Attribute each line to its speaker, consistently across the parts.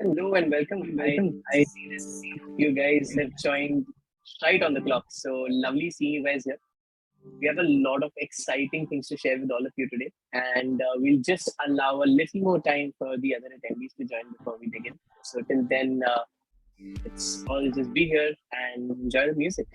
Speaker 1: Hello and welcome. I see this. You guys have joined right on the clock. So lovely seeing you guys here. We have a lot of exciting things to share with all of you today, and we'll just allow a little more time for the other attendees to join before we begin. So till then, let's all just be here and enjoy the music.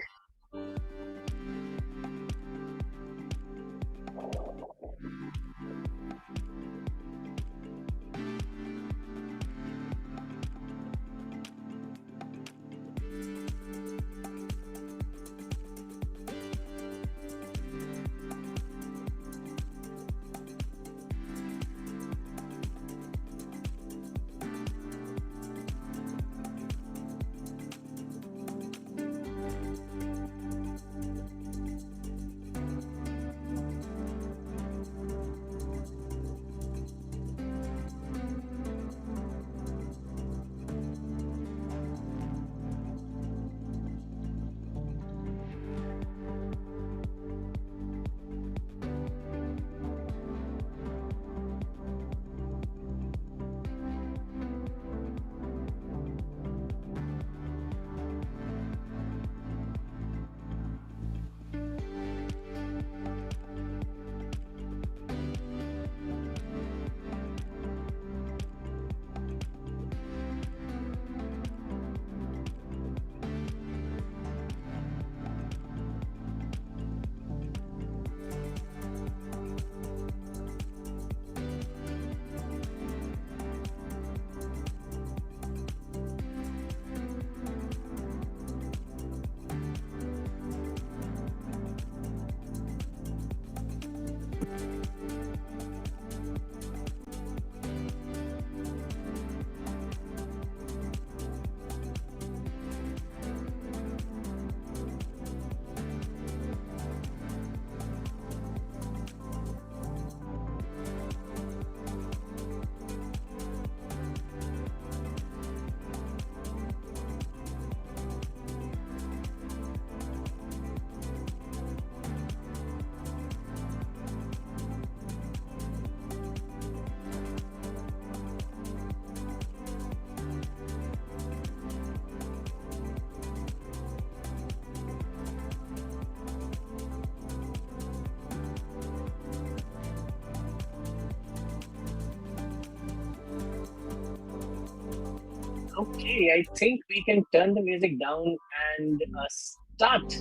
Speaker 1: Okay, I think we can turn the music down and start.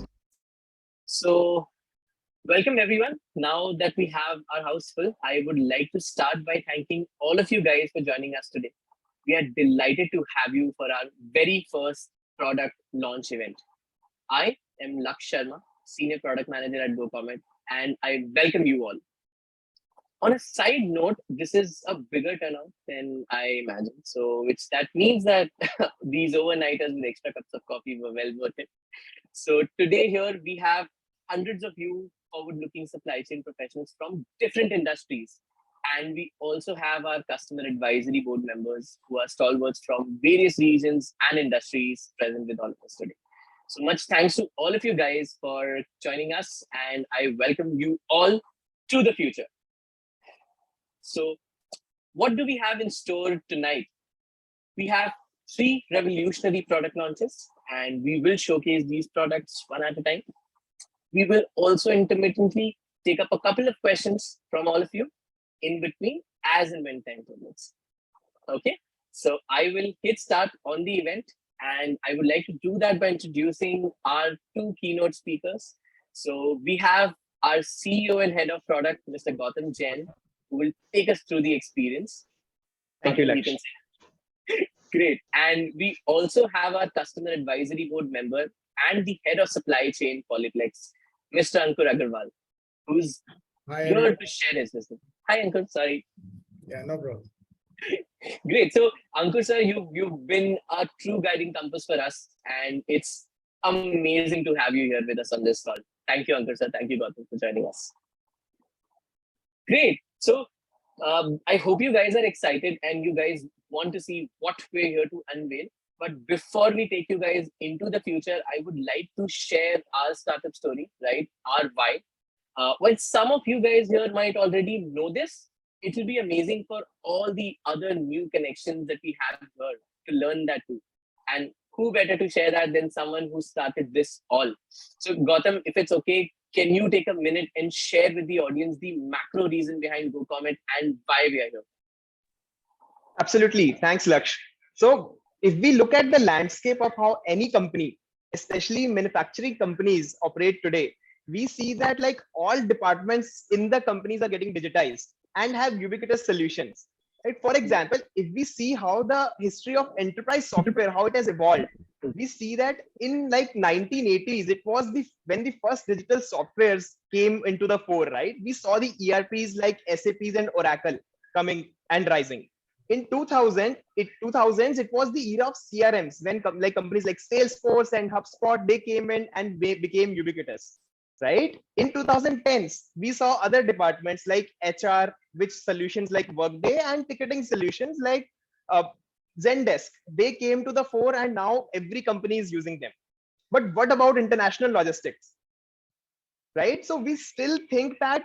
Speaker 1: So, welcome everyone. Now that we have our house full, I would like to start by thanking all of you guys for joining us today. We are delighted to have you for our very first product launch event. I am Laksh Sharma, Senior Product Manager at GoComet, and I welcome you all. On a side note, this is a bigger turnout than I imagined. So, which that means that these overnighters with extra cups of coffee were well worth it. So today here we have hundreds of you forward-looking supply chain professionals from different industries. And we also have our customer advisory board members who are stalwarts from various regions and industries present with all of us today. So much thanks to all of you guys for joining us, and I welcome you all to the future. So what do we have in store tonight? We have 3 revolutionary product launches, and we will showcase these products one at a time. We will also intermittently take up a couple of questions from all of you in between as and when time permits. Okay, so I will hit start on the event, and I would like to do that by introducing our 2 keynote speakers. So we have our CEO and head of product, Mr. Gautam Jain, who will take us through the experience.
Speaker 2: Thank you, Laksh.
Speaker 1: Great. And we also have our customer advisory board member and the head of supply chain Polyplex, Mr. Ankur Agarwal, who's here to share his wisdom. Hi, Ankur. Sorry.
Speaker 2: Yeah, no problem.
Speaker 1: Great. So, Ankur, sir, you've been a true guiding compass for us, and it's amazing to have you here with us on this call. Thank you, Ankur, sir. Thank you, Gautam, for joining us. Great. So, I hope you guys are excited and you guys want to see what we're here to unveil. But before we take you guys into the future, I would like to share our startup story, right? Our why. While some of you guys here might already know this, it will be amazing for all the other new connections that we have here to learn that too. And who better to share that than someone who started this all? So Gautam, if it's okay, can you take a minute and share with the audience the macro reason behind GoComet and why we are here?
Speaker 3: Absolutely. Thanks, Laksh. So if we look at the landscape of how any company, especially manufacturing companies, operate today, we see that like all departments in the companies are getting digitized and have ubiquitous solutions. Right? For example, if we see how the history of enterprise software, how it has evolved, we see that in like 1980s, it was when the first digital softwares came into the fore, right? We saw the ERPs like SAPs and Oracle coming and rising. In 2000s, it was the era of CRMs when like companies like Salesforce and HubSpot, they came in and they became ubiquitous, right? In 2010s, we saw other departments like HR, which solutions like Workday, and ticketing solutions like uh, Zendesk. They came to the fore and now every company is using them. But what about international logistics? Right? So we still think that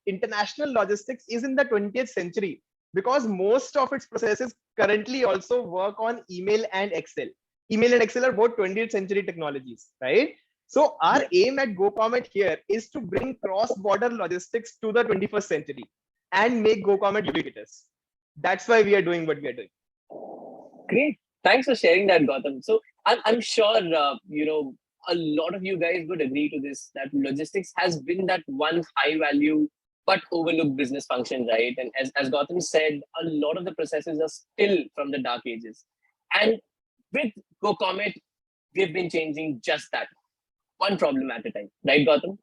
Speaker 3: international logistics is in the 20th century because most of its processes currently also work on email and Excel. Email and Excel are both 20th century technologies, right? So our aim at GoComet here is to bring cross-border logistics to the 21st century and make GoComet ubiquitous. That's why we are doing what we are doing.
Speaker 1: Great. Thanks for sharing that, Gautam. So I'm sure, a lot of you guys would agree to this, that logistics has been that one high value but overlooked business function, right? And as Gautam said, a lot of the processes are still from the dark ages. And with GoComet, we've been changing just that, one problem at a time, right, Gautam?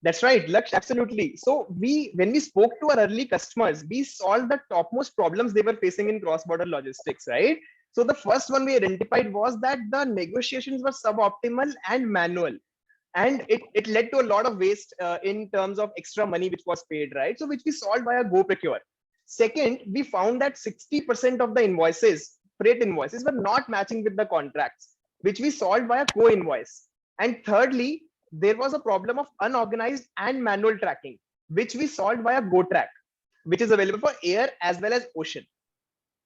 Speaker 3: That's right, Laksh, absolutely. So when we spoke to our early customers, we solved the topmost problems they were facing in cross-border logistics, right? So the first one we identified was that the negotiations were suboptimal and manual. And it led to a lot of waste in terms of extra money which was paid, right? So which we solved via GoProcure. Second, we found that 60% of the invoices, freight invoices, were not matching with the contracts, which we solved via co-invoice. And thirdly, there was a problem of unorganized and manual tracking, which we solved via GoTrack, which is available for air as well as ocean.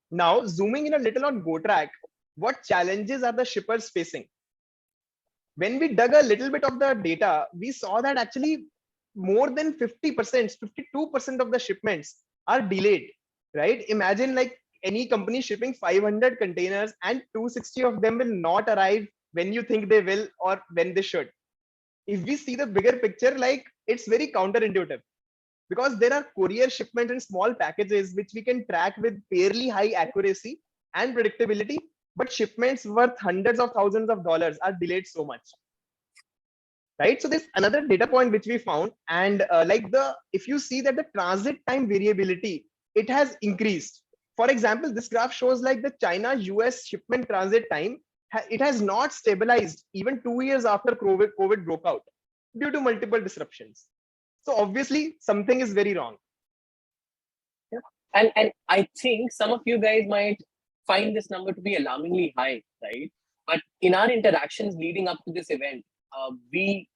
Speaker 3: Now, zooming in a little on GoTrack, what challenges are the shippers facing? When we dug a little bit of the data, we saw that actually more than 50%, 52% of the shipments are delayed, right? Imagine like any company shipping 500 containers and 260 of them will not arrive when you think they will or when they should. If we see the bigger picture, like it's very counterintuitive because there are courier shipments and small packages which we can track with fairly high accuracy and predictability, but shipments worth hundreds of thousands of dollars are delayed so much. Right, so there's another data point which we found, and if you see that the transit time variability, it has increased. For example, this graph shows like the China US shipment transit time, it has not stabilized even 2 years after COVID broke out due to multiple disruptions. So obviously something is very wrong.
Speaker 1: Yeah. And I think some of you guys might find this number to be alarmingly high, right? But in our interactions leading up to this event, we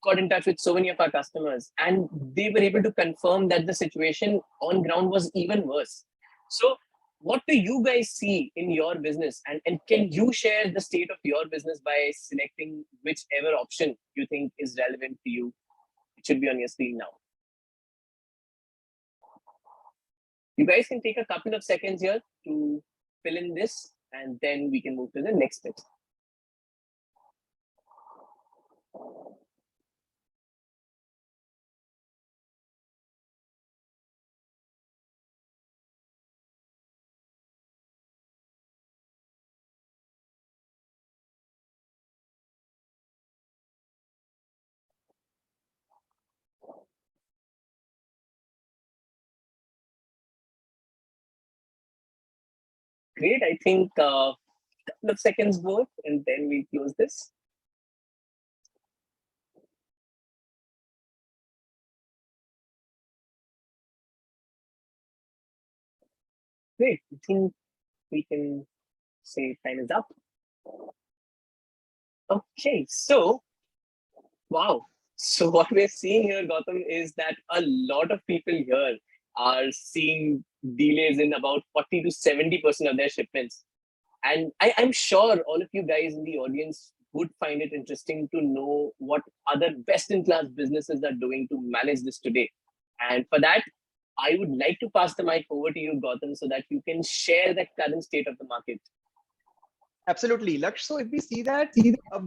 Speaker 1: got in touch with so many of our customers and they were able to confirm that the situation on ground was even worse. So what do you guys see in your business, and can you share the state of your business by selecting whichever option you think is relevant to you? It should be on your screen now. You guys can take a couple of seconds here to fill in this and then we can move to the next bit. Great, I think a couple of seconds more and then we close this. Great, I think we can say time is up. Okay, so, wow. So what we're seeing here, Gautam, is that a lot of people here are seeing delays in about 40 to 70% of their shipments. And I'm sure all of you guys in the audience would find it interesting to know what other best-in-class businesses are doing to manage this today. And for that, I would like to pass the mic over to you, Gautam, so that you can share the current state of the market.
Speaker 3: Absolutely, Laksh. So if we see that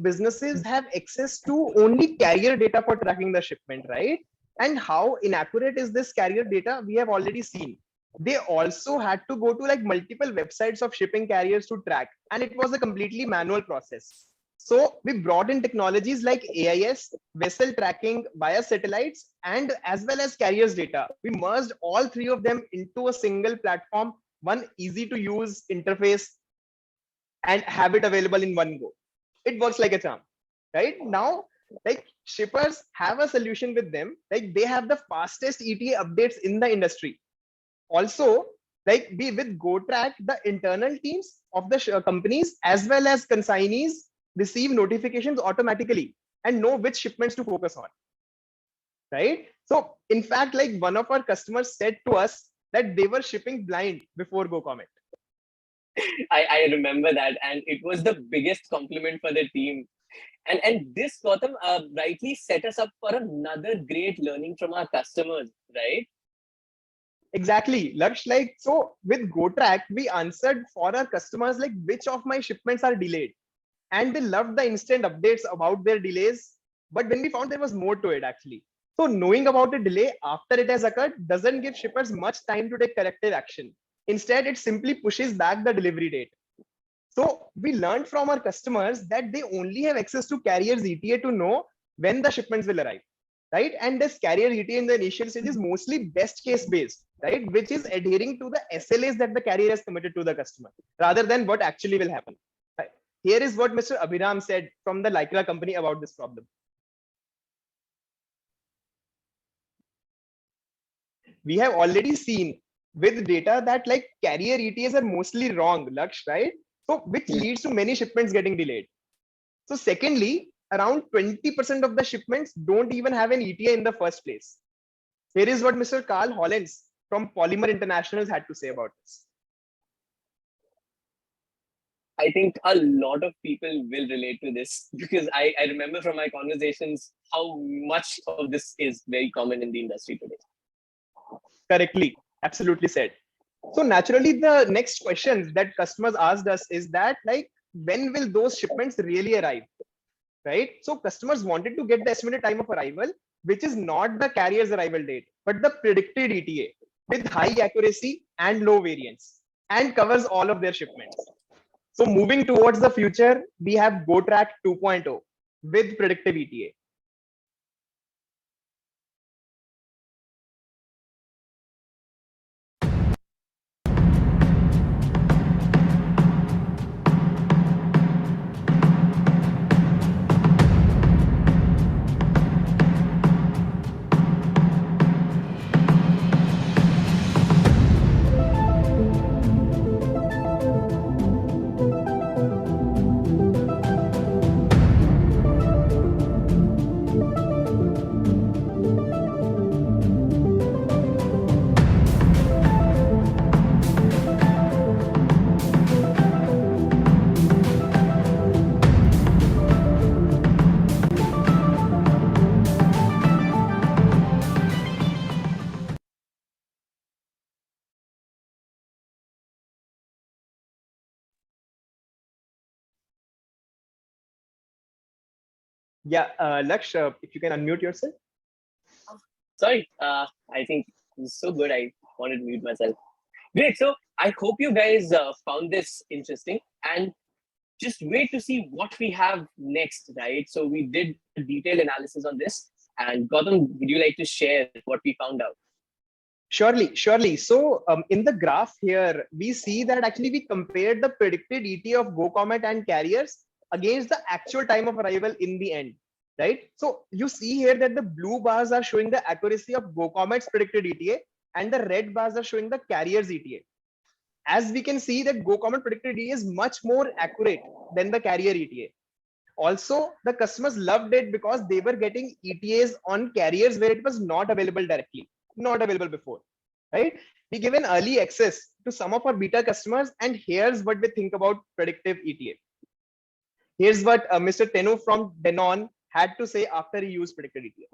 Speaker 3: businesses have access to only carrier data for tracking the shipment, right? And how inaccurate is this carrier data? We have already seen. They also had to go to like multiple websites of shipping carriers to track, and it was a completely manual process. So we brought in technologies like AIS, vessel tracking via satellites, and as well as carriers data. We merged all three of them into a single platform, one easy to use interface, and have it available in one go. It works like a charm, right? Now, like shippers have a solution with them, like they have the fastest ETA updates in the industry. Also, like we with GoTrack, the internal teams of the companies as well as consignees receive notifications automatically and know which shipments to focus on, right? So in fact, like one of our customers said to us that they were shipping blind before GoComet.
Speaker 1: I remember that, and it was the biggest compliment for the team. And this, Gautam, rightly set us up for another great learning from our customers, right?
Speaker 3: Exactly, Laksh. Like so, with GoTrack, we answered for our customers like which of my shipments are delayed, and they loved the instant updates about their delays. But when we found there was more to it actually. So knowing about a delay after it has occurred doesn't give shippers much time to take corrective action. Instead, it simply pushes back the delivery date. So we learned from our customers that they only have access to carrier's ETA to know when the shipments will arrive, right? And this carrier ETA in the initial stage is mostly best case based, right? Which is adhering to the SLAs that the carrier has committed to the customer rather than what actually will happen. Right? Here is what Mr. Abhiram said from the Lycra company about this problem. We have already seen with data that like carrier ETAs are mostly wrong, Laksh, right? So which leads to many shipments getting delayed. So secondly, around 20% of the shipments don't even have an ETA in the first place. Here is what Mr. Carl Hollins from Polymer Internationals had to say about this.
Speaker 1: I think a lot of people will relate to this because I remember from my conversations how much of this is very common in the industry today.
Speaker 3: Correctly, absolutely said. So naturally, the next question that customers asked us is that like, when will those shipments really arrive, right? So customers wanted to get the estimated time of arrival, which is not the carrier's arrival date, but the predicted ETA with high accuracy and low variance and covers all of their shipments. So moving towards the future, we have GoTrack 2.0 with predictive ETA. Yeah, Laksh, if you can unmute yourself.
Speaker 1: Sorry, I think it's so good. I wanted to mute myself. Great. So I hope you guys found this interesting and just wait to see what we have next, right? So we did a detailed analysis on this. And Gautam, would you like to share what we found out?
Speaker 3: Surely, surely. So in the graph here, we see that actually we compared the predicted ETA of GoComet and carriers against the actual time of arrival in the end, right? So you see here that the blue bars are showing the accuracy of GoComet's predicted ETA and the red bars are showing the carrier's ETA. As we can see that GoComet predicted ETA is much more accurate than the carrier ETA. Also, the customers loved it because they were getting ETAs on carriers where it was not available directly, not available before. right? We give an early access to some of our beta customers, and here's what we think about predictive ETA. Here's what Mr. Tenu from Denon had to say after he used predictive ETA.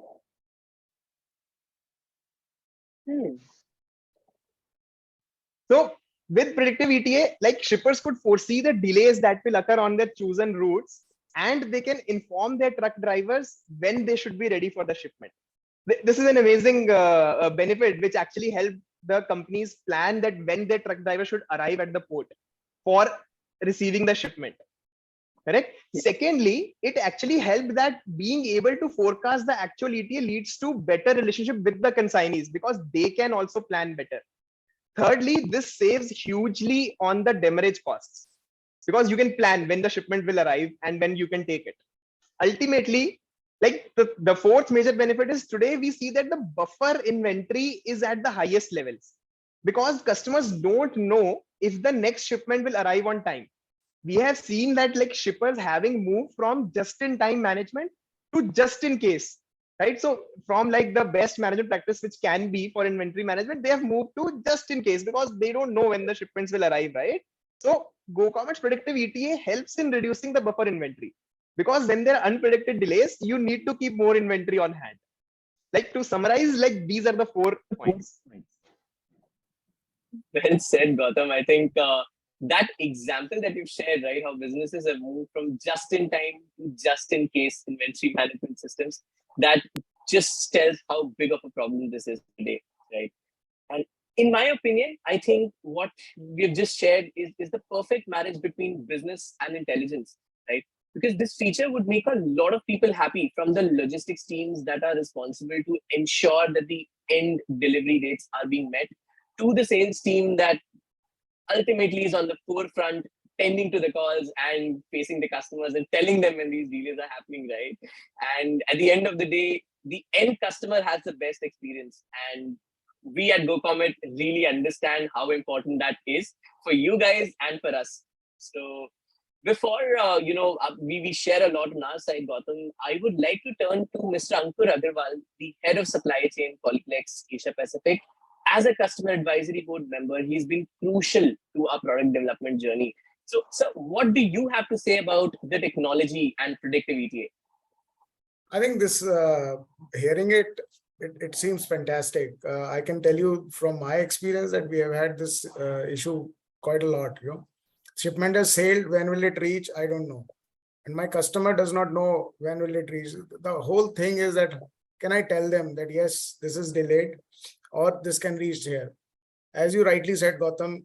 Speaker 3: So with predictive ETA, like shippers could foresee the delays that will occur on their chosen routes, and they can inform their truck drivers when they should be ready for the shipment. This is an amazing benefit which actually helped the companies plan that when their truck driver should arrive at the port for receiving the shipment. Correct. Yeah. Secondly, it actually helped that being able to forecast the actual ETA leads to better relationship with the consignees because they can also plan better. Thirdly, this saves hugely on the demurrage costs because you can plan when the shipment will arrive and when you can take it. Ultimately, like the fourth major benefit is today we see that the buffer inventory is at the highest levels because customers don't know if the next shipment will arrive on time. We have seen that like shippers having moved from just-in-time management to just-in-case, right? So from like the best management practice which can be for inventory management, they have moved to just-in-case because they don't know when the shipments will arrive, right? So GoComet's predictive ETA helps in reducing the buffer inventory because when there are unpredicted delays, you need to keep more inventory on hand. Like to summarize, like these are the 4 points.
Speaker 1: Well said, Gautam. I think that example that you've shared, right, how businesses have moved from just-in-time to just-in-case inventory management systems, that just tells how big of a problem this is today, right? And in my opinion, I think what we've just shared is the perfect marriage between business and intelligence, right? Because this feature would make a lot of people happy, from the logistics teams that are responsible to ensure that the end delivery dates are being met, to the sales team that ultimately is on the forefront, tending to the calls and facing the customers and telling them when these delays are happening, right? And at the end of the day, the end customer has the best experience. And we at GoComet really understand how important that is for you guys and for us. So before we share a lot on our side, Gautam, I would like to turn to Mr. Ankur Agarwal, the head of supply chain Polyplex Asia Pacific. As a customer advisory board member, he's been crucial to our product development journey. So what do you have to say about the technology and predictive ETA?
Speaker 2: I think this, hearing it seems fantastic. I can tell you from my experience that we have had this issue quite a lot. Shipment has sailed. When will it reach? I don't know. And my customer does not know when will it reach. The whole thing is that, can I tell them that, yes, this is delayed or this can reach here? As you rightly said, Gautam,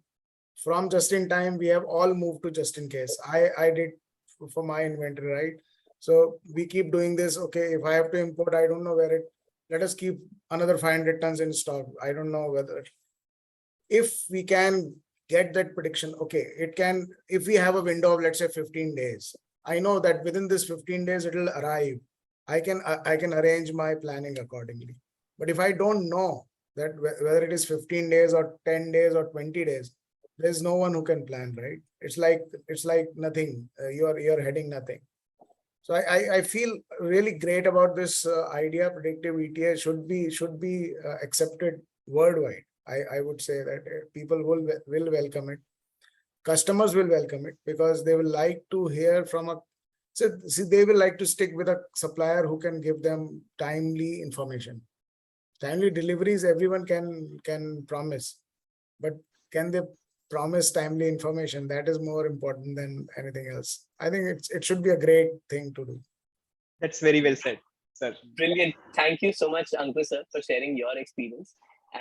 Speaker 2: from just in time, we have all moved to just in case. I did for my inventory, right? So we keep doing this. Okay, if I have to import, I don't know where it, let us keep another 500 tons in stock. I don't know whether, if we can get that prediction, okay, it can, if we have a window of, let's say 15 days, I know that within this 15 days, it will arrive. I can arrange my planning accordingly. But if I don't know that whether it is 15 days or 10 days or 20 days, there's no one who can plan, right? It's like nothing. You're heading nothing. So I feel really great about this idea. Predictive ETA should be accepted worldwide. I would say that people will welcome it. Customers will welcome it because they will like to hear from a, so see, they will like to stick with a supplier who can give them timely information. Timely deliveries everyone can promise, but can they promise timely information? That is more important than anything else. I think it should be a great thing to do.
Speaker 3: That's very well said, sir.
Speaker 1: Brilliant. Thank you so much, Ankur sir, for sharing your experience.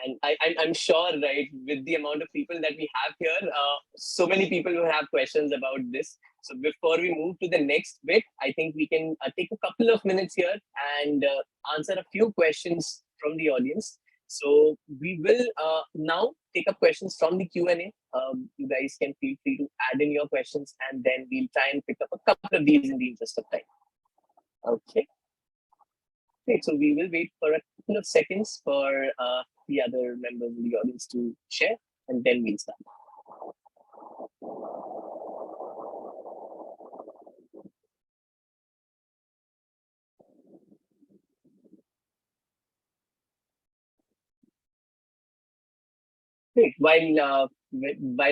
Speaker 1: And I'm sure, right, with the amount of people that we have here, so many people will have questions about this. So before we move to the next bit, I think we can take a couple of minutes here and answer a few questions from the audience. So we will now take up questions from the Q&A. You guys can feel free to add in your questions, and then we'll try and pick up a couple of these in the interest of time. Okay. Great. So we will wait for a couple of seconds for the other members of the audience to share, and then we'll start. Great. While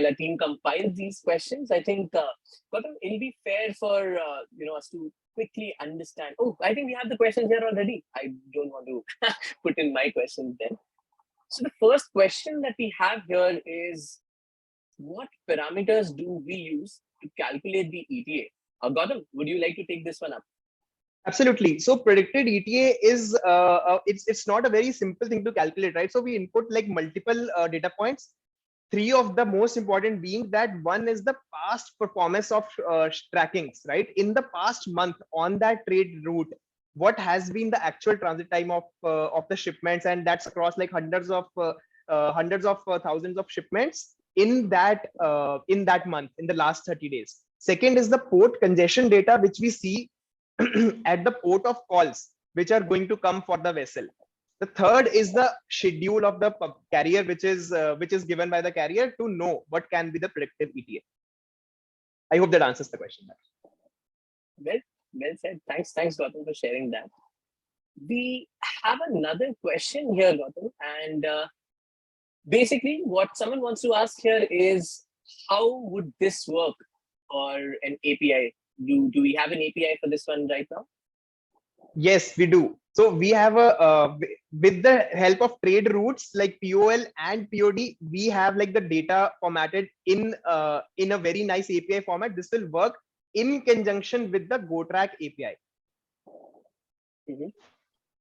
Speaker 1: our team compiles these questions, I think Gautam, it'll be fair for us to quickly understand. Oh, I think we have the questions here already. I don't want to put in my questions then. So the first question that we have here is, what parameters do we use to calculate the ETA? Gautam, would you like to take this one up?
Speaker 3: Absolutely. So predicted ETA is it's not a very simple thing to calculate, right? So we input like multiple data points. Three of the most important being that one is the past performance of trackings, right? In the past month on that trade route, what has been the actual transit time of the shipments, and that's across like hundreds of thousands of shipments in that month, in the last 30 days. Second is the port congestion data, which we see at the port of calls which are going to come for the vessel. The third is the schedule of the carrier, which is given by the carrier to know what can be the predictive ETA. I hope that answers the question.
Speaker 1: Well said. Thanks, Gautam, for sharing that. We have another question here, Gautam, and basically what someone wants to ask here is, how would this work for an API? Do we have an API for this one right now?
Speaker 3: Yes, we do. So we have with the help of trade routes like POL and POD, we have like the data formatted in a very nice API format. This will work in conjunction with the GoTrack API.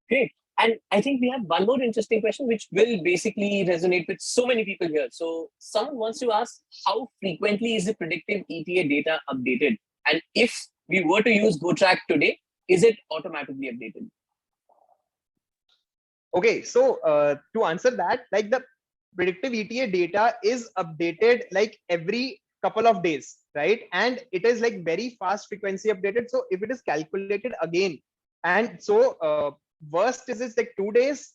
Speaker 1: Great. And I think we have one more interesting question, which will basically resonate with so many people here. So someone wants to ask, how frequently is the predictive ETA data updated? And if we were to use GoTrack today, is it automatically updated?
Speaker 3: Okay, so to answer that, like the predictive ETA data is updated like every couple of days, right? And it is like very fast frequency updated. So if it is calculated again, and so worst is it's like 2 days,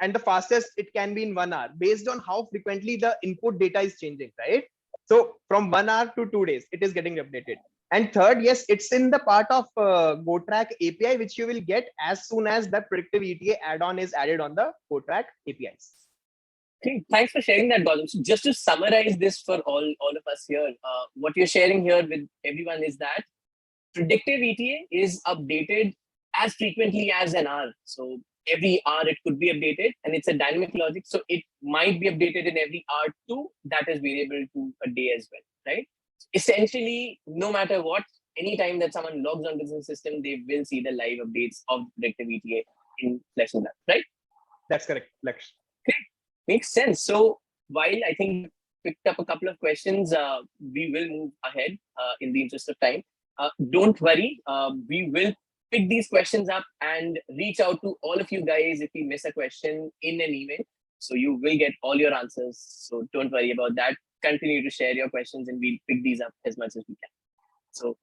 Speaker 3: and the fastest it can be in 1 hour, based on how frequently the input data is changing, right? So from 1 hour to 2 days, it is getting updated. And third, yes, it's in the part of GoTrack API, which you will get as soon as that predictive ETA add-on is added on the GoTrack APIs.
Speaker 1: Okay, thanks for sharing that, Gautam. So just to summarize this for all of us here, what you're sharing here with everyone is that predictive ETA is updated as frequently as an hour. So every hour it could be updated, and it's a dynamic logic. So it might be updated in every hour too. That is variable to a day as well, right? Essentially, no matter what, anytime that someone logs onto the system, they will see the live updates of predictive ETA in flesh and blood, right?
Speaker 3: That's correct, Laksh.
Speaker 1: Great. Makes sense. So while I think picked up a couple of questions, we will move ahead in the interest of time. Don't worry, we will pick these questions up and reach out to all of you guys if we miss a question in an email. So you will get all your answers. So don't worry about that. Continue to share your questions and we'll pick these up as much as we can. So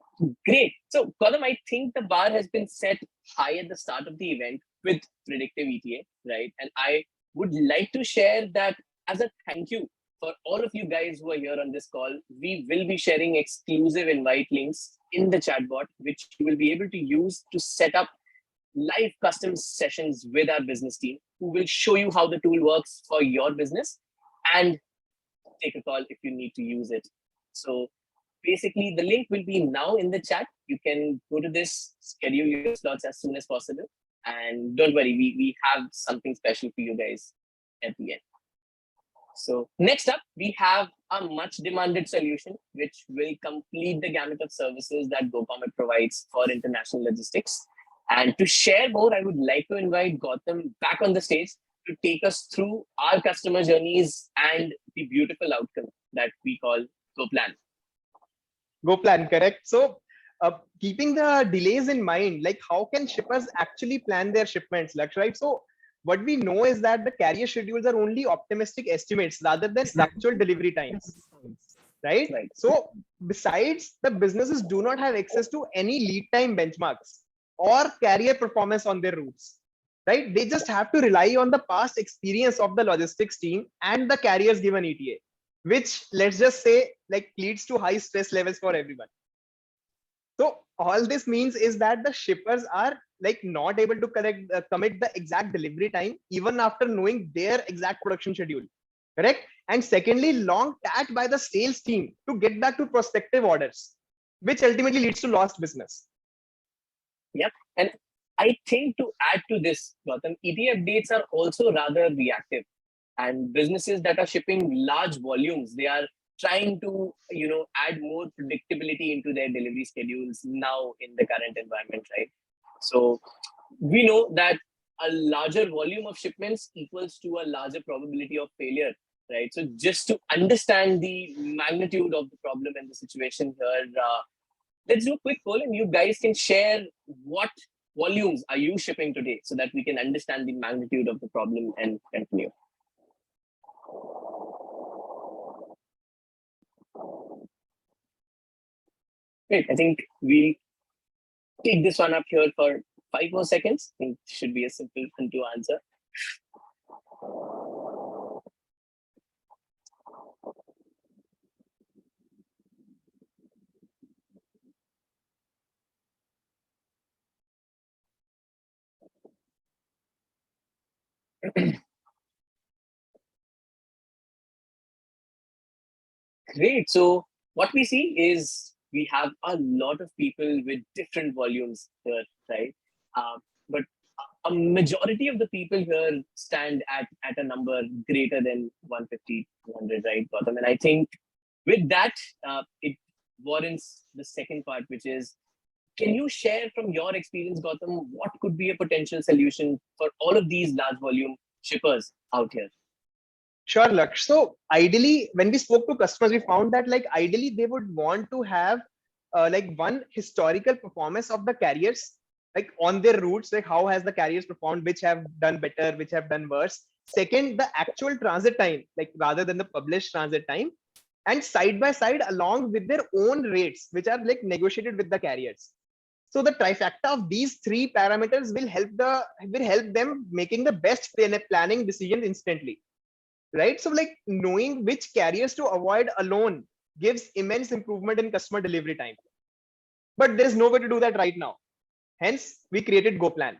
Speaker 1: great. So Gautam, I think the bar has been set high at the start of the event with predictive ETA, right? And I would like to share that as a thank you for all of you guys who are here on this call. We will be sharing exclusive invite links in the chatbot, which you will be able to use to set up live custom sessions with our business team, who will show you how the tool works for your business and take a call if you need to use it. So basically, the link will be now in the chat. You can go to this, schedule your slots as soon as possible. And don't worry, we have something special for you guys at the end. So next up, we have a much demanded solution, which will complete the gamut of services that GoComet provides for international logistics. And to share more, I would like to invite Gautam back on the stage to take us through our customer journeys and the beautiful outcome that we call GoPlan.
Speaker 3: GoPlan, correct. So keeping the delays in mind, like how can shippers actually plan their shipments, Laksh, right? So what we know is that the carrier schedules are only optimistic estimates rather than actual delivery times, right? So besides, the businesses do not have access to any lead time benchmarks or carrier performance on their routes, right? They just have to rely on the past experience of the logistics team and the carrier's given ETA, which, let's just say, like leads to high stress levels for everyone. So all this means is that the shippers are like not able to commit the exact delivery time even after knowing their exact production schedule. correct? And secondly, long tat by the sales team to get back to prospective orders, which ultimately leads to lost business.
Speaker 1: Yep. And I think to add to this, Gautam, ETA updates are also rather reactive. And businesses that are shipping large volumes, they are trying to, add more predictability into their delivery schedules now in the current environment, right? So we know that a larger volume of shipments equals to a larger probability of failure, right? So just to understand the magnitude of the problem and the situation here, let's do a quick poll and you guys can share what volumes are you shipping today so that we can understand the magnitude of the problem and continue. Great. I think we'll take this one up here for 5 more seconds. I think it should be a simple one to answer. Great. So what we see is we have a lot of people with different volumes here, right? But a majority of the people here stand at a number greater than 150, 200, right, Gautam? And I think with that, it warrants the second part, which is, can you share from your experience, Gautam, what could be a potential solution for all of these large volume shippers out here?
Speaker 3: Sure, Laksh. So ideally, when we spoke to customers, we found that like ideally they would want to have like one historical performance of the carriers, like on their routes, like how has the carriers performed, which have done better, which have done worse. Second, the actual transit time, like rather than the published transit time, and side by side along with their own rates, which are like negotiated with the carriers. So the trifecta of these three parameters will help them making the best planning decisions instantly. Right? So like knowing which carriers to avoid alone gives immense improvement in customer delivery time. But there is no way to do that right now. Hence, we created GoPlan.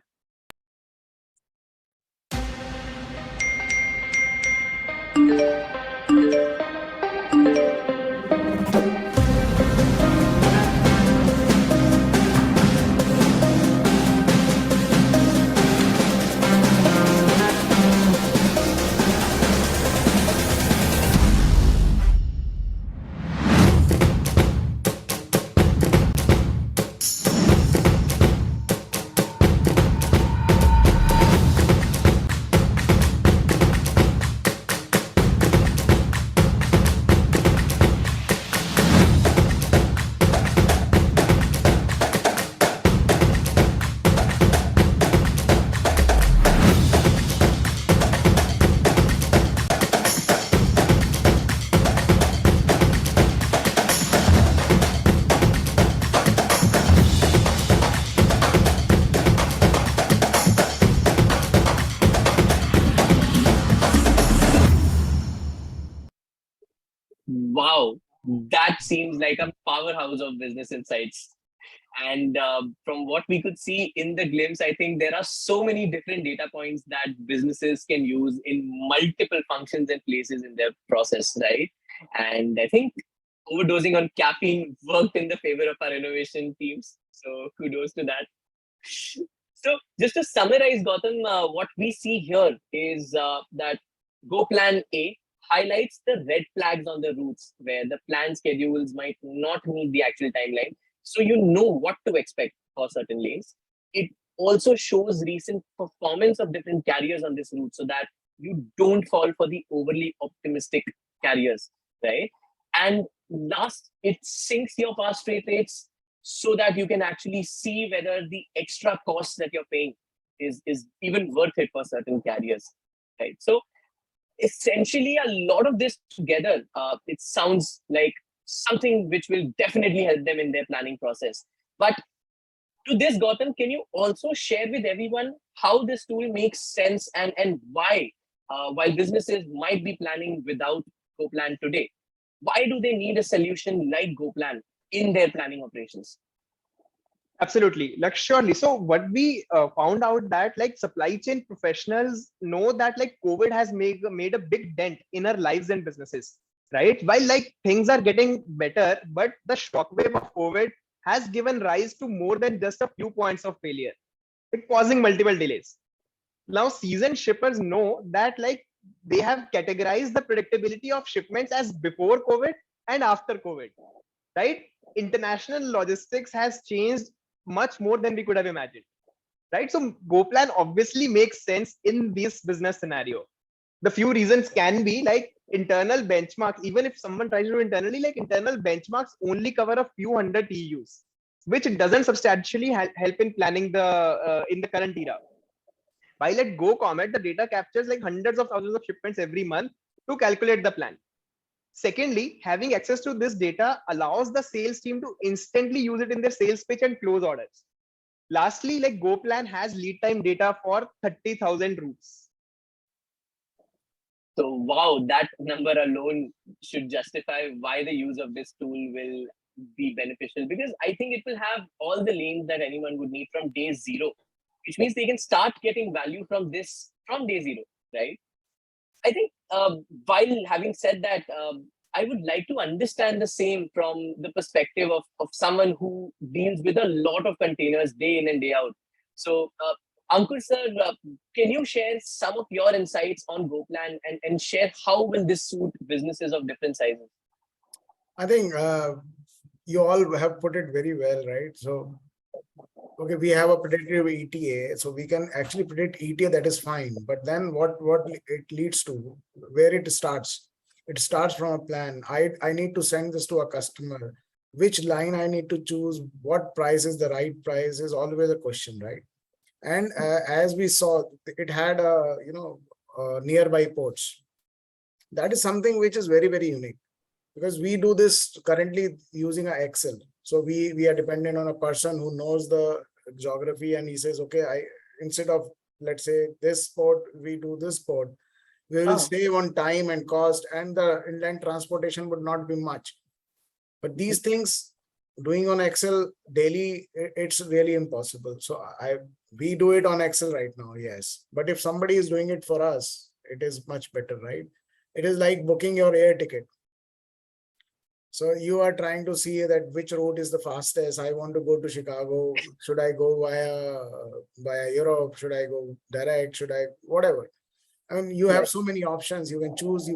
Speaker 1: Wow, that seems like a powerhouse of business insights. And from what we could see in the glimpse, I think there are so many different data points that businesses can use in multiple functions and places in their process, right? And I think overdosing on caffeine worked in the favor of our innovation teams. So kudos to that. So just to summarize, Gautam, what we see here is that Go Plan A highlights the red flags on the routes where the plan schedules might not meet the actual timeline. So you know what to expect for certain lanes. It also shows recent performance of different carriers on this route so that you don't fall for the overly optimistic carriers, right? And last, it syncs your past freight rates so that you can actually see whether the extra costs that you're paying is even worth it for certain carriers, right? So essentially a lot of this together, it sounds like something which will definitely help them in their planning process. But to this, Gautam, can you also share with everyone how this tool makes sense and why, while businesses might be planning without GoPlan today, why do they need a solution like GoPlan in their planning operations?
Speaker 3: Absolutely, like surely. So what we found out that like supply chain professionals know that like COVID has made a big dent in our lives and businesses, right? While like things are getting better, but the shockwave of COVID has given rise to more than just a few points of failure, like causing multiple delays. Now, seasoned shippers know that like they have categorized the predictability of shipments as before COVID and after COVID, right? International logistics has changed much more than we could have imagined, right? So GoPlan obviously makes sense in this business scenario. The few reasons can be like internal benchmarks. Even if someone tries to do internally, like internal benchmarks only cover a few hundred TEUs, which doesn't substantially help in planning the in the current era. While at GoComet, the data captures like hundreds of thousands of shipments every month to calculate the plan. Secondly, having access to this data allows the sales team to instantly use it in their sales pitch and close orders. Lastly, like GoPlan has lead time data for 30,000 routes.
Speaker 1: So wow, that number alone should justify why the use of this tool will be beneficial, because I think it will have all the lanes that anyone would need from day zero, which means they can start getting value from this from day zero, right? I think while having said that, I would like to understand the same from the perspective of someone who deals with a lot of containers day in and day out. So, Ankur sir, can you share some of your insights on GoPlan and share how will this suit businesses of different sizes?
Speaker 2: I think you all have put it very well, right? So, okay, we have a predictive ETA, so we can actually predict ETA, that is fine. But then what it leads to, where it starts? It starts from a plan. I need to send this to a customer. Which line I need to choose? What price is the right price is always a question, right? And as we saw, it had nearby ports. That is something which is very, very unique, because we do this currently using an Excel. So we are dependent on a person who knows the geography, and he says, okay, instead of, let's say, this port, we do this port. We will save on time and cost, and the inland transportation would not be much. But these things doing on Excel daily, it's really impossible. So we do it on Excel right now, yes. But if somebody is doing it for us, it is much better, right? It is like booking your air ticket. So you are trying to see that which route is the fastest. I want to go to Chicago. Should I go via Europe? Should I go direct? Should I, whatever? I mean, you have so many options. You can choose.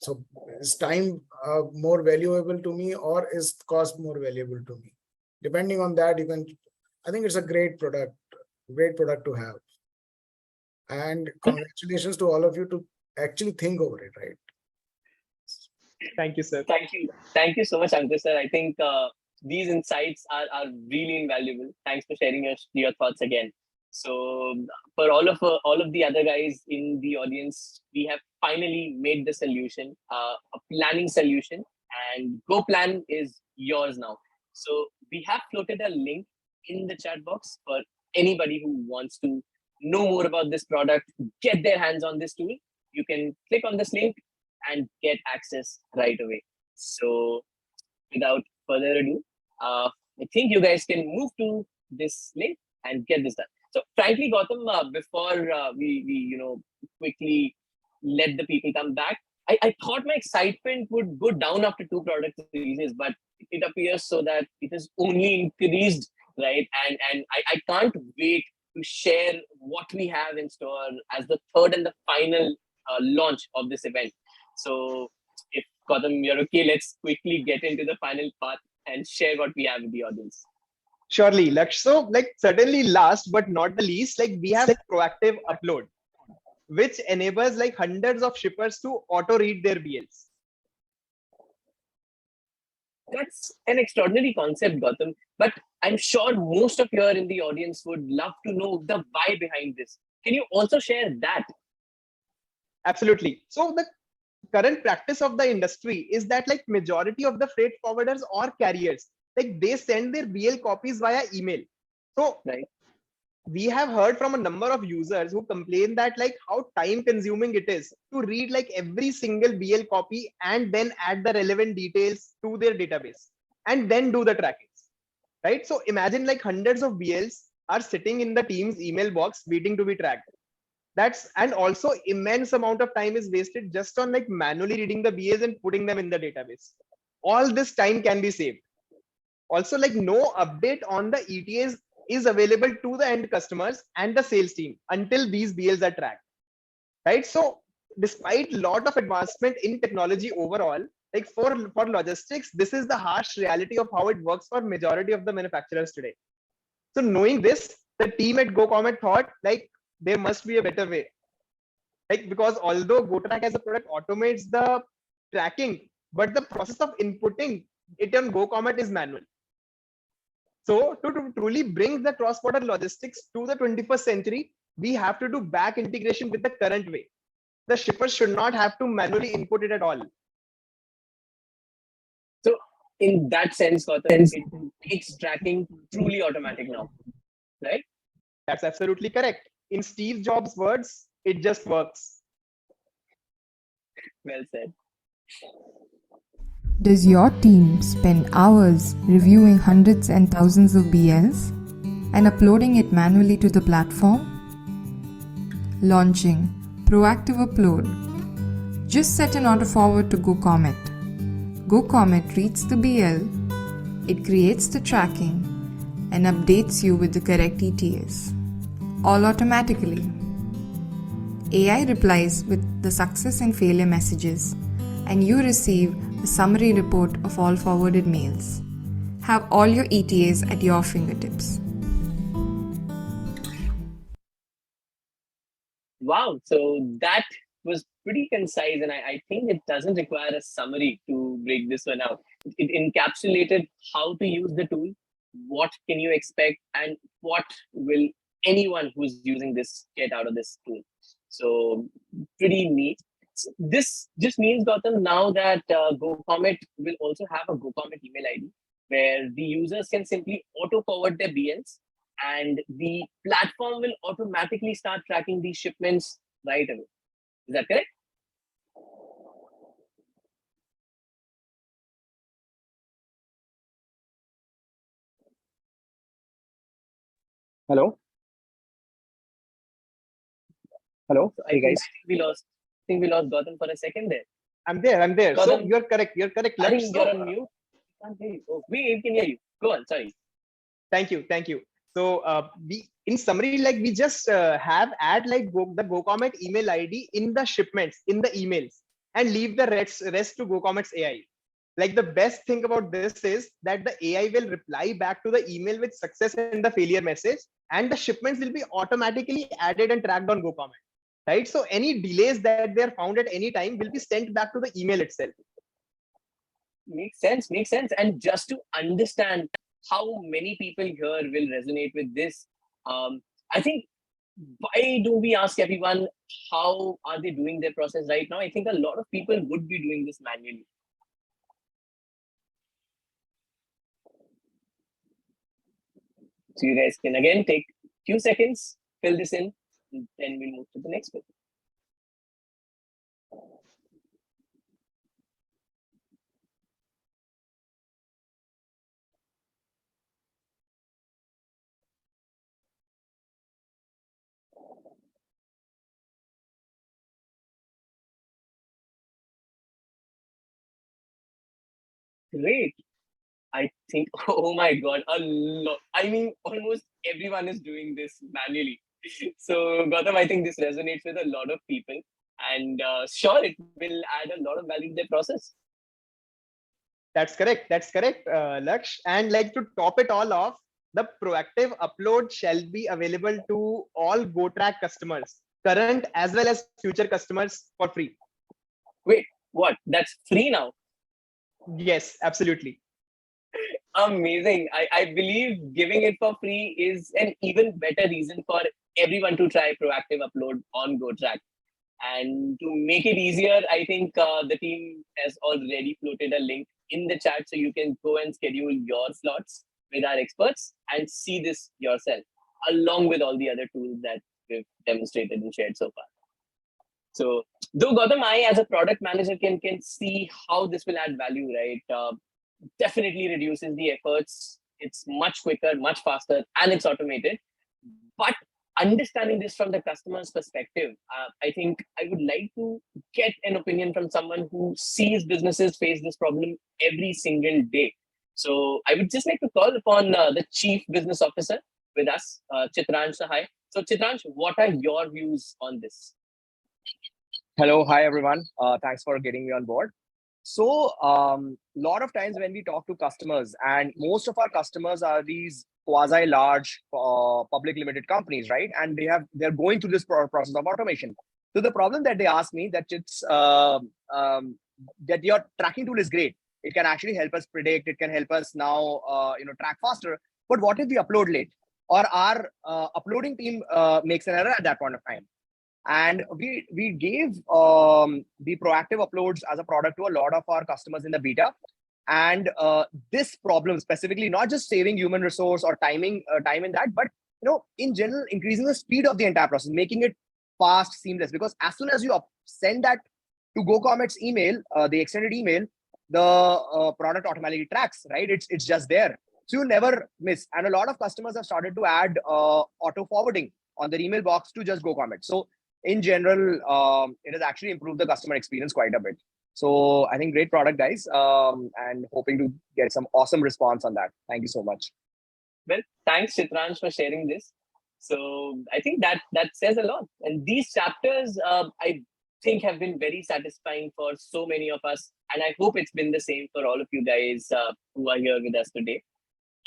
Speaker 2: So is time more valuable to me, or is cost more valuable to me? Depending on that, you can. I think it's a great product to have. And congratulations to all of you to actually think over it, right?
Speaker 3: Thank you, sir.
Speaker 1: Thank you so much, Ankur sir. I think these insights are really invaluable. Thanks for sharing your thoughts again. So for all of the other guys in the audience, we have finally made the solution, a planning solution, and GoPlan is yours now. So we have floated a link in the chat box for anybody who wants to know more about this product, get their hands on this tool. You can click on this link and get access right away. So without further ado, I think you guys can move to this link and get this done. So frankly, Gautam, before we quickly let the people come back, I thought my excitement would go down after 2 product releases, but it appears so that it has only increased, right? And I can't wait to share what we have in store as the third and the final launch of this event. So if Gautam, you're okay, let's quickly get into the final part and share what we have with the audience.
Speaker 3: Surely, Laksh. So, like, certainly last but not the least, like we have proactive upload, which enables like hundreds of shippers to auto read their BLs.
Speaker 1: That's an extraordinary concept, Gautam. But I'm sure most of you in the audience would love to know the why behind this. Can you also share that?
Speaker 3: Absolutely. So the current practice of the industry is that like majority of the freight forwarders or carriers, like they send their BL copies via email. So we have heard from a number of users who complain that like how time consuming it is to read like every single BL copy and then add the relevant details to their database and then do the trackings. right? So imagine like hundreds of BLs are sitting in the team's email box waiting to be tracked. And also immense amount of time is wasted just on like manually reading the BAs and putting them in the database. All this time can be saved. Also, like no update on the ETAs is available to the end customers and the sales team until these BLs are tracked, right? So despite lot of advancement in technology overall, like for logistics, this is the harsh reality of how it works for majority of the manufacturers today. So knowing this, the team at GoComet thought like there must be a better way. Like because although GoTrack as a product automates the tracking, but the process of inputting it on GoComet is manual. So to truly bring the cross-border logistics to the 21st century, we have to do back integration with the current way. The shipper should not have to manually input it at all.
Speaker 1: So in that sense, Gautam, it makes tracking truly automatic now, right?
Speaker 3: That's absolutely correct. In Steve Jobs' words, it just works.
Speaker 1: Well said.
Speaker 4: Does your team spend hours reviewing hundreds and thousands of BLs and uploading it manually to the platform? Launching Proactive Upload. Just set an auto forward to GoComet. GoComet reads the BL, it creates the tracking, and updates you with the correct ETAs. All automatically. AI replies with the success and failure messages, and you receive a summary report of all forwarded mails. Have all your ETAs at your fingertips.
Speaker 1: Wow. So that was pretty concise, and I think it doesn't require a summary to break this one out. It encapsulated how to use the tool, what can you expect, and what will anyone who's using this get out of this tool. So pretty neat. So this just means, Gautam, now that GoComet will also have a GoComet email ID where the users can simply auto forward their BLs, and the platform will automatically start tracking these shipments right away. Is that correct?
Speaker 3: Hello? Hello?
Speaker 1: So I think we lost. I think we lost Gautam for a second there.
Speaker 3: I'm there. So
Speaker 1: Gautam,
Speaker 3: you're correct. You're correct.
Speaker 1: I
Speaker 3: Laksh.
Speaker 1: think you're on mute. Can't hear you. Oh, we can hear you. Go on. Sorry.
Speaker 3: Thank you. So we, in summary, like we just have add like the GoComet email ID in the shipments in the emails and leave the rest to GoComet's AI. Like the best thing about this is that the AI will reply back to the email with success and the failure message, and the shipments will be automatically added and tracked on GoComet. Right. So any delays that they are found at any time will be sent back to the email itself.
Speaker 1: Makes sense. Makes sense. And just to understand how many people here will resonate with this, I think, why do we ask everyone how are they doing their process right now? I think a lot of people would be doing this manually. So you guys can again take a few seconds, fill this in, and then we'll move to the next bit. Great. I think, oh my God, a lot. I mean, almost everyone is doing this manually. So, Gautam, I think this resonates with a lot of people. And sure, it will add a lot of value to their process.
Speaker 3: That's correct. Laksh. And like to top it all off, the proactive upload shall be available to all GoTrack customers, current as well as future customers for free.
Speaker 1: Wait, what? That's free now?
Speaker 3: Yes, absolutely.
Speaker 1: Amazing. I believe giving it for free is an even better reason for everyone to try proactive upload on GoTrack. And to make it easier, I think the team has already floated a link in the chat so you can go and schedule your slots with our experts and see this yourself, along with all the other tools that we've demonstrated and shared so far. So, though Gautam, I as a product manager can see how this will add value, right? Definitely reduces the efforts It's much quicker, much faster, and it's automated. But understanding this from the customer's perspective, I think I would like to get an opinion from someone who sees businesses face this problem every single day. So I would just like to call upon the Chief Business Officer with us, Chitransh Sahai. So Chitransh, what are your views on this?
Speaker 5: Hello, hi everyone. Thanks for getting me on board. So, lot of times when we talk to customers, and most of our customers are these quasi-large public limited companies, right? And they're going through this process of automation. So the problem that they ask me that it's that your tracking tool is great. It can actually help us predict. It can help us now, track faster. But what if we upload late, or our uploading team makes an error at that point of time? And we gave the proactive uploads as a product to a lot of our customers in the beta. And this problem specifically, not just saving human resource or time in that, but in general, increasing the speed of the entire process, making it fast, seamless. Because as soon as you send that to GoComet's email, the extended email, the product automatically tracks, right? It's just there. So you never miss. And a lot of customers have started to add auto forwarding on their email box to just GoComet. So in general, it has actually improved the customer experience quite a bit. So I think great product, guys, and hoping to get some awesome response on that. Thank you so much.
Speaker 1: Well, thanks, Chitransh, for sharing this. So I think that says a lot. And these chapters, I think, have been very satisfying for so many of us. And I hope it's been the same for all of you guys who are here with us today.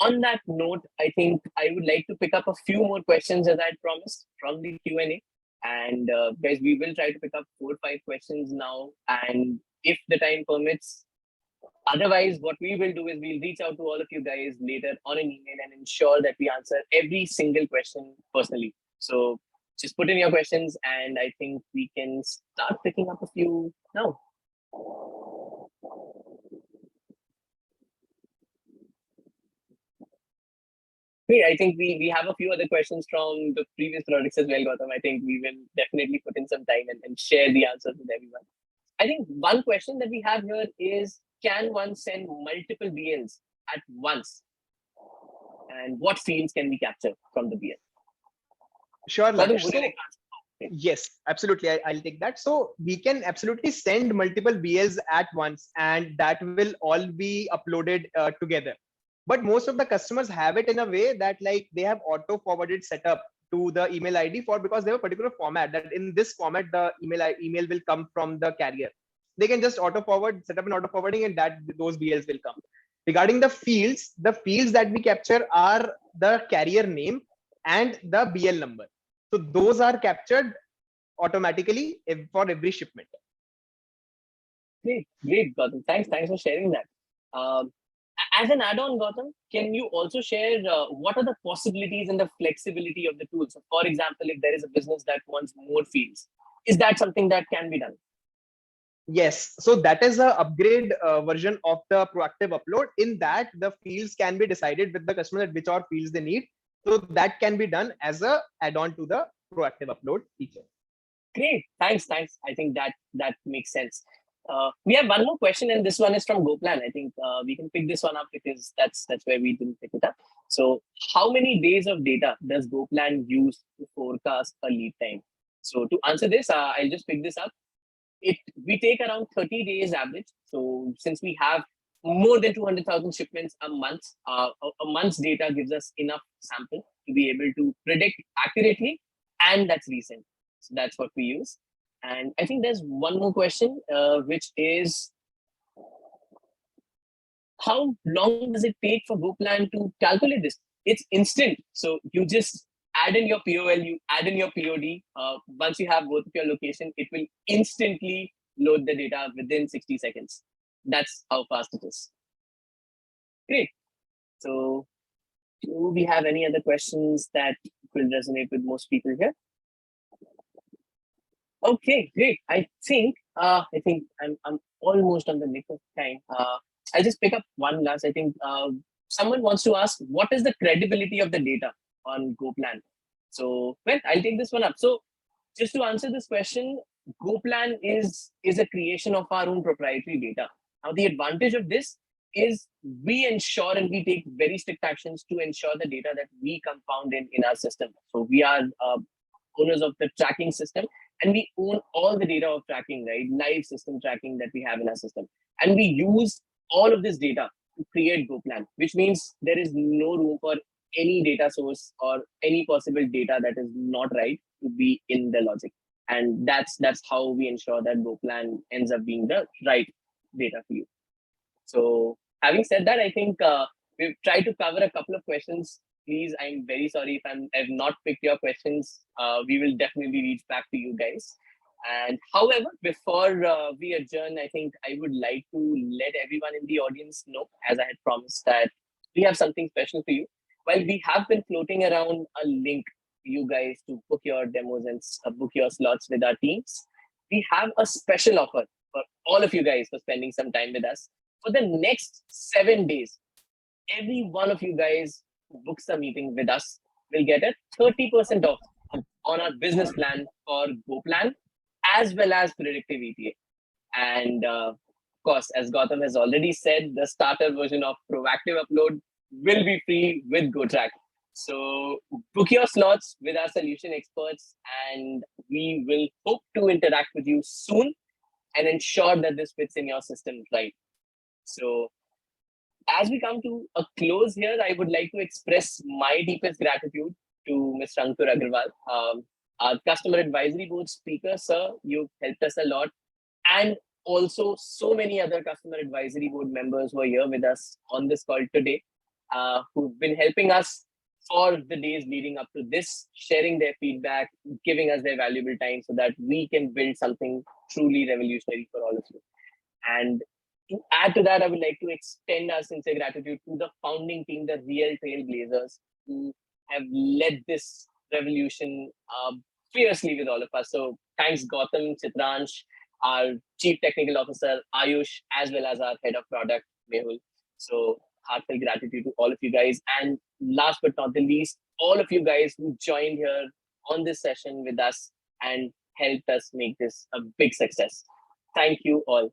Speaker 1: On that note, I think I would like to pick up a few more questions, as I promised, from the Q&A. And guys, we will try to pick up 4 or 5 questions now. And if the time permits, otherwise, what we will do is we'll reach out to all of you guys later on an email and ensure that we answer every single question personally. So just put in your questions, and I think we can start picking up a few now. Great. I think we have a few other questions from the previous products as well, Gautam. I think we will definitely put in some time and share the answers with everyone. I think one question that we have here is, can one send multiple BLs at once? And what fields can we capture from the BL?
Speaker 3: Sure,
Speaker 1: Gautam,
Speaker 3: Lakesh.
Speaker 1: would you like
Speaker 3: So, yes, absolutely. I'll take that. So we can absolutely send multiple BLs at once, and that will all be uploaded together. But most of the customers have it in a way that like they have auto forwarded setup to the email ID because they have a particular format that in this format, the email will come from the carrier. They can just auto forward, set up an auto forwarding, and that those BLs will come. Regarding the fields that we capture are the carrier name and the BL number. So those are captured automatically for every shipment.
Speaker 1: Great, Gautam. Thanks for sharing that. As an add-on, Gautam, can you also share what are the possibilities and the flexibility of the tool? So, for example, if there is a business that wants more fields, is that something that can be done?
Speaker 3: Yes, so that is a upgrade version of the proactive upload. In that, the fields can be decided with the customer that which are fields they need. So that can be done as a add-on to the proactive upload feature.
Speaker 1: Great, thanks. I think that makes sense. We have one more question, and this one is from GoPlan. I think we can pick this one up because that's where we didn't pick it up. So, how many days of data does GoPlan use to forecast a lead time? So, to answer this, I'll just pick this up. We take around 30 days average. So, since we have more than 200,000 shipments a month, a month's data gives us enough sample to be able to predict accurately, and that's recent. So that's what we use. And I think there's one more question, which is, how long does it take for GoPlan to calculate this? It's instant. So you just add in your POL, you add in your POD. Once you have both of your location, it will instantly load the data within 60 seconds. That's how fast it is. Great. So do we have any other questions that will resonate with most people here? Okay, great. I think I'm almost on the nick of time. I'll just pick up one last. I think someone wants to ask, what is the credibility of the data on GoPlan? So, well, I'll take this one up. So, just to answer this question, GoPlan is a creation of our own proprietary data. Now, the advantage of this is we ensure and we take very strict actions to ensure the data that we compound in our system. So we are owners of the tracking system, and we own all the data of tracking, right? Live system tracking that we have in our system. And we use all of this data to create GoPlan, which means there is no room for any data source or any possible data that is not right to be in the logic. And that's how we ensure that GoPlan ends up being the right data for you. So having said that, I think we've tried to cover a couple of questions. Please, I'm very sorry if I've not picked your questions. We will definitely reach back to you guys. And however, before we adjourn, I think I would like to let everyone in the audience know, as I had promised, that we have something special for you. While we have been floating around a link for you guys to book your demos and book your slots with our teams, we have a special offer for all of you guys for spending some time with us. For the next 7 days, every one of you guys who books a meeting with us will get a 30% off on our business plan for GoPlan as well as Predictive ETA. And of course, as Gautam has already said, the starter version of Proactive Upload will be free with GoTrack. So book your slots with our solution experts, and we will hope to interact with you soon and ensure that this fits in your system right. So as we come to a close here, I would like to express my deepest gratitude to Mr. Ankur Agarwal, our customer advisory board speaker. Sir, you've helped us a lot. And also so many other customer advisory board members who are here with us on this call today, who've been helping us for the days leading up to this, sharing their feedback, giving us their valuable time so that we can build something truly revolutionary for all of you. And to add to that, I would like to extend our sincere gratitude to the founding team, the real trailblazers, who have led this revolution fiercely with all of us. So thanks Gautam, Chitransh, our Chief Technical Officer, Ayush, as well as our Head of Product, Mehul. So heartfelt gratitude to all of you guys. And last but not the least, all of you guys who joined here on this session with us and helped us make this a big success. Thank you all.